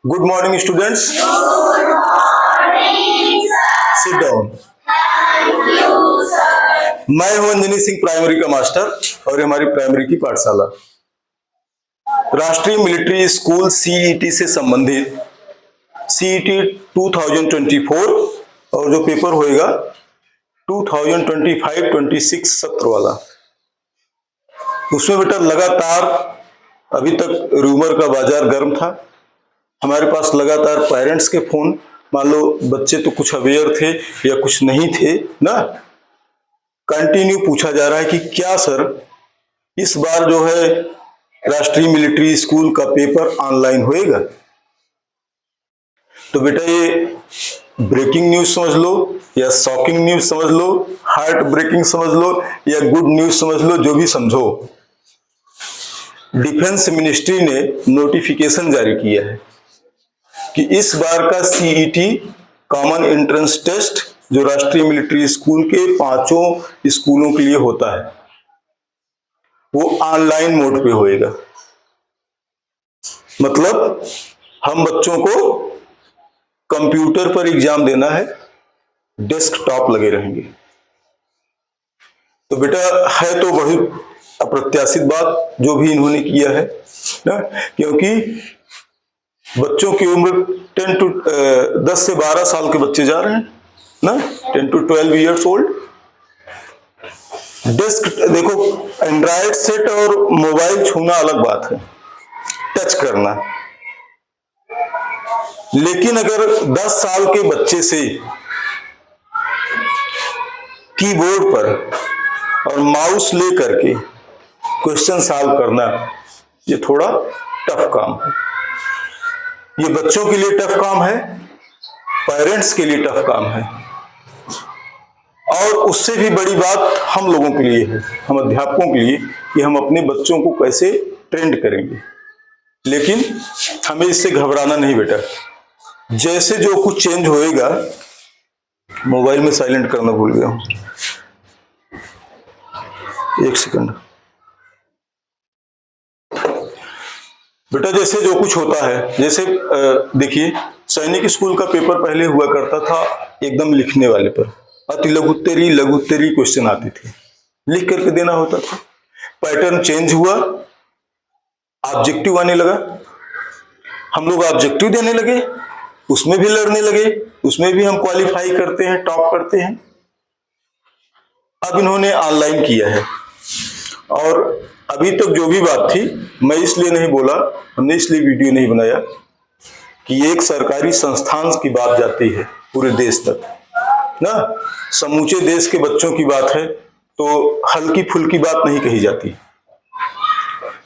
Good morning, students. Good morning, sir. Sit down. Thank you, sir. मैं हूं Anjani Singh, primary का master, और ये हमारी प्राइमरी की पाठशाला राष्ट्रीय मिलिट्री स्कूल सीईटी से संबंधित सीईटी 2024 और जो पेपर होएगा 2025-26 सत्र वाला, उसमें बेटा लगातार अभी तक रूमर का बाजार गर्म था। हमारे पास लगातार पेरेंट्स के फोन, मान लो बच्चे तो कुछ अवेयर थे या कुछ नहीं थे ना, कंटिन्यू पूछा जा रहा है कि क्या सर इस बार जो है राष्ट्रीय मिलिट्री स्कूल का पेपर ऑनलाइन होएगा। तो बेटा ये ब्रेकिंग न्यूज समझ लो या शॉकिंग न्यूज समझ लो, हार्ट ब्रेकिंग समझ लो या गुड न्यूज समझ लो, जो भी समझो, डिफेंस मिनिस्ट्री ने नोटिफिकेशन जारी किया है कि इस बार का सीईटी कॉमन एंट्रेंस टेस्ट जो राष्ट्रीय मिलिट्री स्कूल के 5 स्कूलों के लिए होता है वो ऑनलाइन मोड पे होएगा। मतलब हम बच्चों को कंप्यूटर पर एग्जाम देना है, डेस्कटॉप लगे रहेंगे। तो बेटा है तो बहुत अप्रत्याशित बात जो भी इन्होंने किया है ना, क्योंकि बच्चों की उम्र 10 से 12 साल के बच्चे जा रहे हैं ना, 10 to 12 years old। डेस्क देखो, एंड्रॉयड सेट और मोबाइल छूना अलग बात है, टच करना, लेकिन अगर 10 साल के बच्चे से कीबोर्ड पर और माउस ले करके क्वेश्चन सॉल्व करना, ये थोड़ा टफ काम है। ये बच्चों के लिए टफ काम है, पेरेंट्स के लिए टफ काम है, और उससे भी बड़ी बात हम लोगों के लिए है, हम अध्यापकों के लिए, कि हम अपने बच्चों को कैसे ट्रेंड करेंगे। लेकिन हमें इससे घबराना नहीं बेटा, जैसे जो कुछ चेंज होएगा। मोबाइल में साइलेंट करना भूल गया हूं, 1 सेकंड बेटा। जैसे जो कुछ होता है, जैसे देखिए, सैनिक स्कूल का पेपर पहले हुआ करता था एकदम लिखने वाले पर, अति लघुत्तरी लघुत्तरी क्वेश्चन आते थे, लिख करके देना होता था। पैटर्न चेंज हुआ, ऑब्जेक्टिव आने लगा, हम लोग ऑब्जेक्टिव देने लगे, उसमें भी लड़ने लगे, उसमें भी हम क्वालिफाई करते हैं, टॉप करते हैं। अब इन्होंने ऑनलाइन किया है, और अभी तक जो भी बात थी, मैं इसलिए नहीं बोला, हमने इसलिए वीडियो नहीं बनाया कि एक सरकारी संस्थान की बात जाती है पूरे देश तक ना, समूचे देश के बच्चों की बात है, तो हल्की फुल्की बात नहीं कही जाती।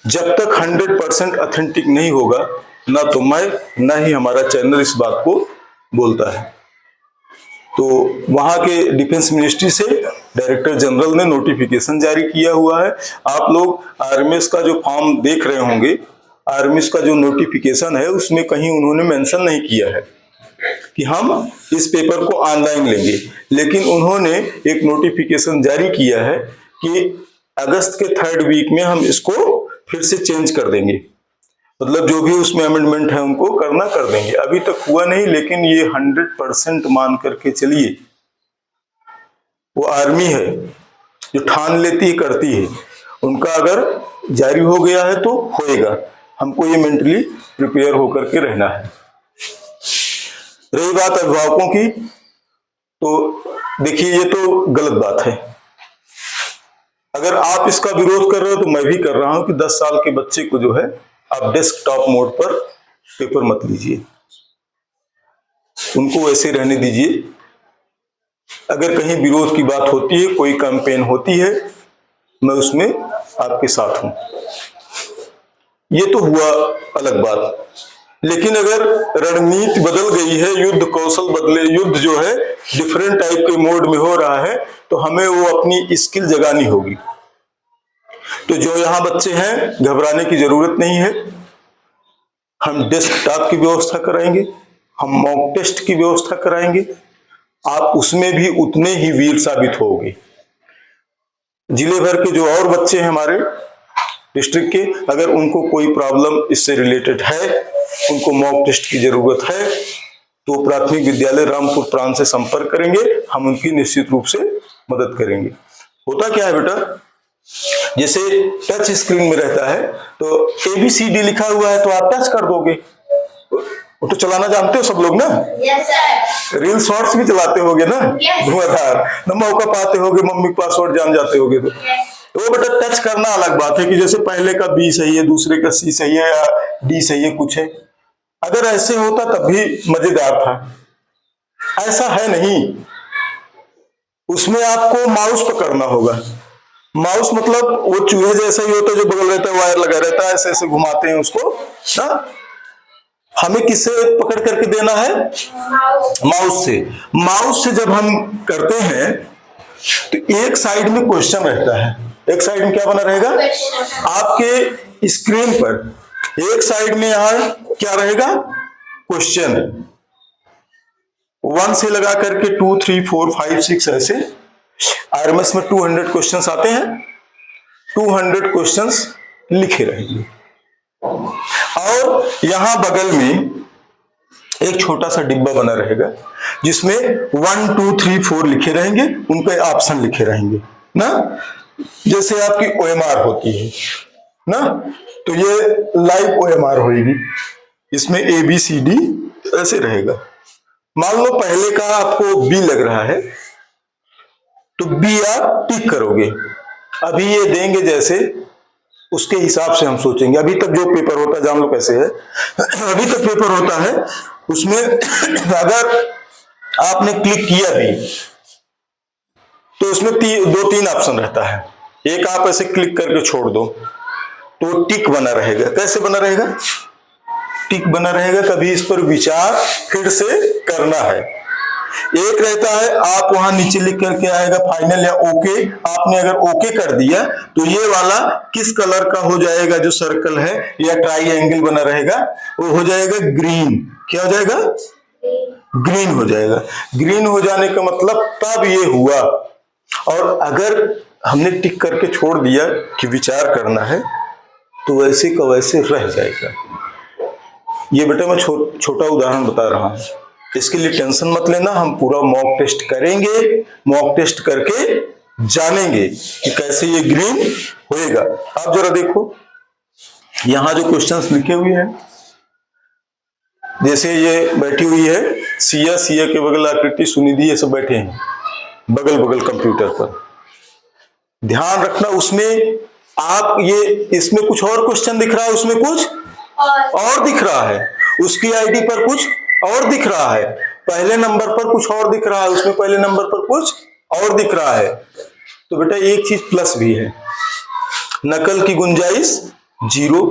जब तक 100% ऑथेंटिक नहीं होगा, ना तो मैं ना ही हमारा चैनल इस बात को बोलता है। तो वहां के डिफेंस मिनिस्ट्री से डायरेक्टर जनरल ने नोटिफिकेशन जारी किया हुआ है। आप लोग आरएमएस का जो फॉर्म देख रहे होंगे, आरएमएस का जो नोटिफिकेशन है, उसमें कहीं उन्होंने मेंशन नहीं किया है कि हम इस पेपर को ऑनलाइन लेंगे, लेकिन उन्होंने एक नोटिफिकेशन जारी किया है कि अगस्त के 3rd वीक में हम इसको फिर से चेंज कर देंगे। मतलब जो भी उसमें अमेंडमेंट है उनको करना कर देंगे। अभी तक हुआ नहीं, लेकिन ये 100% मान करके चलिए, वो आर्मी है जो ठान लेती है, करती है, उनका अगर जारी हो गया है तो होएगा। हमको ये मेंटली प्रिपेयर होकर के रहना है। रही बात अभिभावकों की, तो देखिए ये तो गलत बात है। अगर आप इसका विरोध कर रहे हो तो मैं भी कर रहा हूं कि 10 साल के बच्चे को जो है आप डेस्कटॉप मोड पर पेपर मत लीजिए, उनको वैसे रहने दीजिए। अगर कहीं विरोध की बात होती है, कोई कैंपेन होती है, मैं उसमें आपके साथ हूं। ये तो हुआ अलग बात, लेकिन अगर रणनीति बदल गई है, युद्ध कौशल बदले, युद्ध जो है डिफरेंट टाइप के मोड में हो रहा है, तो हमें वो अपनी स्किल जगानी होगी। तो जो यहां बच्चे हैं, घबराने की जरूरत नहीं है। हम डेस्कटॉप की व्यवस्था कराएंगे, हम मॉक टेस्ट की व्यवस्था कराएंगे, आप उसमें भी उतने ही वीर साबित होगे। जिले भर के जो और बच्चे हैं हमारे, डिस्ट्रिक्ट के। अगर उनको कोई प्रॉब्लम इससे रिलेटेड है, उनको मॉक टेस्ट की जरूरत है, तो प्राथमिक विद्यालय रामपुर प्रांत से संपर्क करेंगे, हम उनकी निश्चित रूप से मदद करेंगे। होता क्या है बेटा, जैसे टच स्क्रीन में रहता है तो ABCD लिखा हुआ है तो आप टच कर दोगे, वो तो चलाना जानते हो सब लोग ना, Yes, sir. रील शॉर्ट्स भी चलाते होगे ना, Yes. धुआंधार न मौका पाते होगे, मम्मी का पासवर्ड जान जाते होगे तो Yes. वो बेटा टच करना अलग बात है कि जैसे पहले का B सही है, दूसरे का C सही है या D सही है, कुछ है। अगर ऐसे होता तब भी मजेदार था, ऐसा है नहीं। उसमें आपको माउस पकड़ना होगा। माउस मतलब वो चूहे जैसा ही होता है जो बगल रहता है, वायर लगा रहता है, ऐसे ऐसे घुमाते हैं उसको ना। हमें किससे पकड़ करके देना है? Mouse. माउस से। माउस से जब हम करते हैं तो एक साइड में क्वेश्चन रहता है, एक साइड में क्या बना रहेगा Question. आपके स्क्रीन पर, एक साइड में यहां क्या रहेगा? क्वेश्चन। 1 से लगा करके 2, 3, 4, 5, 6 ऐसे RMS में 200 क्वेश्चंस आते हैं। 200 क्वेश्चंस लिखे रहेंगे और यहां बगल में एक छोटा सा डिब्बा बना रहेगा जिसमें 1, 2, 3, 4 लिखे रहेंगे, उन पे ऑप्शन लिखे रहेंगे ना। जैसे आपकी OMR होती है ना, तो ये लाइव OMR होगी, इसमें ABCD ऐसे रहेगा। मान लो पहले का आपको B लग रहा है तो B आप टिक करोगे। अभी ये देंगे जैसे, उसके हिसाब से हम सोचेंगे। अभी तक जो पेपर होता है, जान लो कैसे है, अभी तक पेपर होता है उसमें अगर आपने क्लिक किया भी तो उसमें 2-3 ऑप्शन रहता है। एक आप ऐसे क्लिक करके छोड़ दो तो टिक बना रहेगा। कैसे बना रहेगा? टिक बना रहेगा, कभी इस पर विचार फिर से करना है। एक रहता है आप वहां नीचे लिख करके आएगा फाइनल या ओके। आपने अगर ओके कर दिया तो ये वाला किस कलर का हो जाएगा, जो सर्कल है या ट्राइएंगल बना रहेगा, वो हो जाएगा ग्रीन। क्या हो जाएगा? ग्रीन हो जाएगा। ग्रीन हो जाने का मतलब तब ये हुआ। और अगर हमने टिक करके छोड़ दिया कि विचार करना है तो वैसे का वैसे रह जाएगा। ये बेटा मैं छोटा उदाहरण बता रहा हूं, इसके लिए टेंशन मत लेना। हम पूरा मॉक टेस्ट करेंगे, मॉक टेस्ट करके जानेंगे कि कैसे ये ग्रीन होएगा। आप जरा देखो यहां जो क्वेश्चंस लिखे हुए हैं, जैसे ये बैठी हुई है सिया के बगल आकृति सुनिधि, ये सब बैठे हैं बगल बगल कंप्यूटर पर। ध्यान रखना, उसमें आप ये इसमें कुछ और क्वेश्चन दिख रहा है, उसमें कुछ और दिख रहा है, उसकी आईडी पर कुछ और दिख रहा है, पहले नंबर पर कुछ और दिख रहा है, उसमें पहले नंबर पर कुछ और दिख रहा है। तो बेटा एक चीज प्लस भी है, नकल की गुंजाइश 0।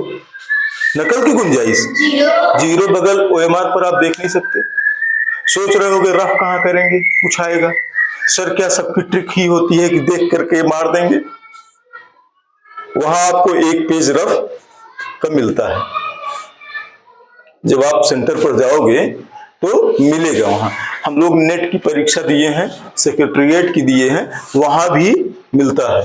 नकल की गुंजाइश 0। बगल OMR पर आप देख नहीं सकते। सोच रहे होगे रफ कहां करेंगे, कुछ आएगा। सर क्या सबकी ट्रिक ही होती है कि देख करके मार देंगे? वहां आपको एक पेज रफ का मिलता है, जब आप सेंटर पर जाओगे तो मिलेगा वहां। हम लोग नेट की परीक्षा दिए हैं, सेक्रेटरीट की दिए हैं, वहां भी मिलता है।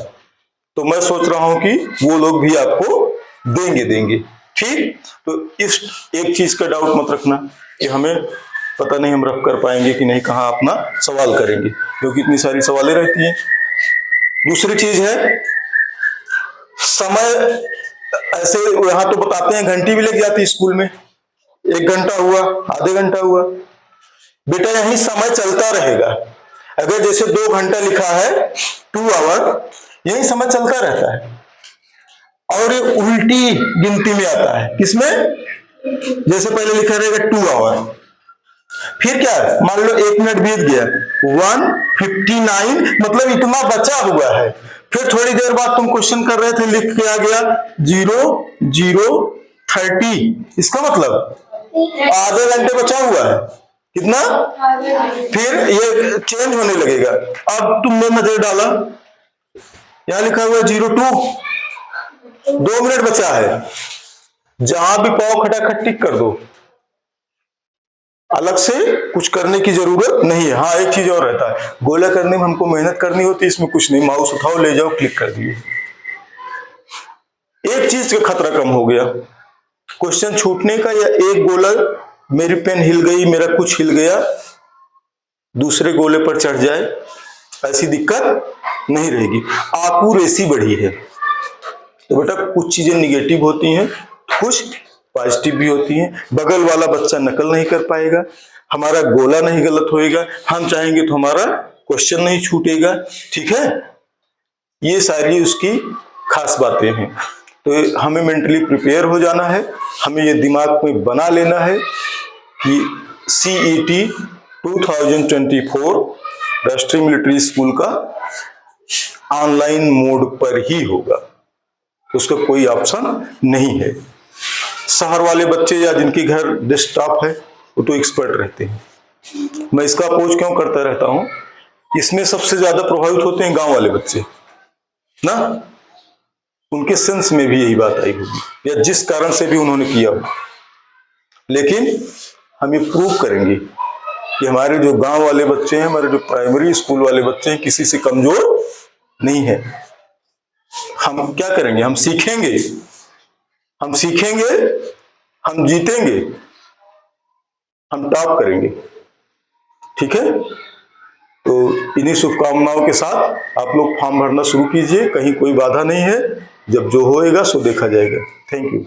तो मैं सोच रहा हूं कि वो लोग भी आपको देंगे। ठीक, तो इस एक चीज का डाउट मत रखना कि हमें पता नहीं हम रफ कर पाएंगे कि नहीं, कहां अपना सवाल करेंगे, क्योंकि इतनी सारी सवालें रहती हैं। दूसरी चीज है समय। ऐसे यहां तो बताते हैं घंटी भी लग जाती है स्कूल में, 1 घंटा हुआ, आधे घंटा हुआ। बेटा यही समय चलता रहेगा। अगर जैसे 2 घंटा लिखा है 2 आवर, यही समय चलता रहता है और ये उल्टी गिनती में आता है। किसमें? जैसे पहले लिखा रहेगा 2 आवर, फिर क्या है, मान लो 1 मिनट बीत गया, 1:59, मतलब इतना बचा हुआ है। फिर थोड़ी देर बाद तुम क्वेश्चन कर रहे थे, लिख के आ गया 00:30, इसका मतलब आधे घंटे बचा हुआ है। कितना? फिर ये चेंज होने लगेगा। अब तुमने नजर डाला, यहां लिखा हुआ 02, 2 मिनट बचा है। जहां भी पाव खटाखट टिक कर दो, अलग से कुछ करने की जरूरत नहीं है। हाँ, एक चीज और रहता है, गोला करने में हमको मेहनत करनी होती है, इसमें कुछ नहीं, माउस उठाओ ले जाओ क्लिक कर दिए। एक चीज का खतरा कम हो गया, क्वेश्चन छूटने का, या एक गोला मेरी पेन हिल गई, मेरा कुछ हिल गया, दूसरे गोले पर चढ़ जाए, ऐसी दिक्कत नहीं रहेगी। एक्यूरेसी बढ़ी है। तो बेटा कुछ चीजें निगेटिव होती हैं, कुछ पॉजिटिव भी होती हैं। बगल वाला बच्चा नकल नहीं कर पाएगा, हमारा गोला नहीं गलत होएगा, हम चाहेंगे तो हमारा क्वेश्चन नहीं छूटेगा। ठीक है, ये सारी उसकी खास बातें हैं। तो हमें मेंटली प्रिपेयर हो जाना है, हमें ये दिमाग में बना लेना है कि CET 2024 राष्ट्रीय मिलिट्री स्कूल का ऑनलाइन मोड पर ही होगा, उसका कोई ऑप्शन नहीं है। शहर वाले बच्चे या जिनके घर डेस्कटॉप है वो तो एक्सपर्ट रहते हैं। मैं इसका अपोज क्यों करता रहता हूं, इसमें सबसे ज्यादा प्रभावित होते हैं गांव वाले बच्चे ना, उनके सेंस में भी यही बात आई होगी, या जिस कारण से भी उन्होंने किया हो। लेकिन हम ये प्रूव करेंगे कि हमारे जो गांव वाले बच्चे हैं, हमारे जो प्राइमरी स्कूल वाले बच्चे हैं, किसी से कमजोर नहीं है। हम क्या करेंगे, हम सीखेंगे, हम सीखेंगे, हम जीतेंगे, हम टॉप करेंगे। ठीक है, तो इन्हीं शुभकामनाओं के साथ आप लोग फॉर्म भरना शुरू कीजिए, कहीं कोई बाधा नहीं है, जब जो होएगा सो देखा जाएगा। Thank you.